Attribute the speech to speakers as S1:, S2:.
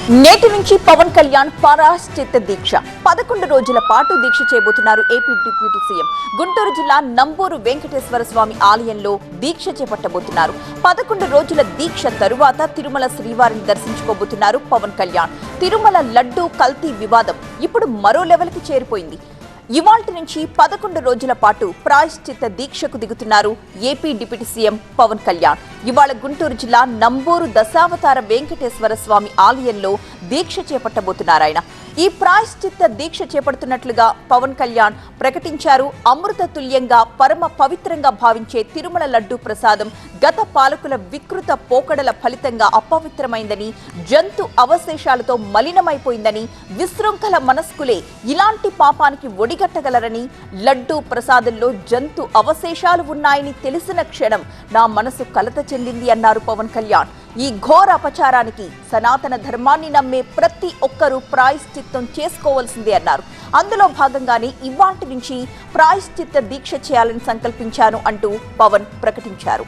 S1: నేటి నుంచి పవన్ కళ్యాణ్ పరాశ్చిత్త దీక్ష 11 రోజుల పాటు దీక్ష చేయబోతున్నారు ఏపీ డిప్యూటీ సీఎం. గుంటూరు జిల్లా నంబూరు వెంకటేశ్వర స్వామి ఆలయంలో దీక్ష చేపట్టబోతున్నారు. 11 రోజుల దీక్ష తరువాత తిరుమల శ్రీవారిని దర్శించుకోబోతున్నారు పవన్ కళ్యాణ్. తిరుమల లడ్డూ కల్తీ వివాదం ఇప్పుడు మరో లెవెల్కి చేరిపోయింది. ఇవాల్టి నుంచి 11 రోజుల పాటు ప్రాయశ్చిత్త దీక్షకు దిగుతున్నారు AP deputy CM Pawan Kalyan. ఇవాళ గుంటూరు జిల్లా నంబూరు దశావతార వెంకటేశ్వర స్వామి ఆలయంలో దీక్ష చేపట్టబోతున్నారు ఆయన. ఈ ప్రాయశ్చిత్త దీక్ష చేపడుతున్నట్లుగా పవన్ కళ్యాణ్ ప్రకటించారు. అమృత తుల్యంగా పరమ పవిత్రంగా భావించే తిరుమల లడ్డూ ప్రసాదం గత పాలకుల వికృత పోకడల ఫలితంగా అపవిత్రమైందని, జంతు అవశేషాలతో మలినమైపోయిందని, విశృంఖల మనస్కులే ఇలాంటి పాపానికి ఒడిగట్టగలరని, లడ్డూ ప్రసాదంలో జంతు అవశేషాలు ఉన్నాయని తెలిసిన క్షణం నా మనసు కలత చెందింది అన్నారు పవన్ కళ్యాణ్. ఈ ఘోర అపచారానికి సనాతన ధర్మాన్ని నమ్మే ప్రతి ఒక్కరూ ప్రాయశ్చిత్తం చేసుకోవాల్సిందే అన్నారు. అందులో భాగంగానే ఇవాల్టి నుంచి ప్రాయశ్చిత్త దీక్ష చేయాలని సంకల్పించాను అంటూ పవన్ ప్రకటించారు.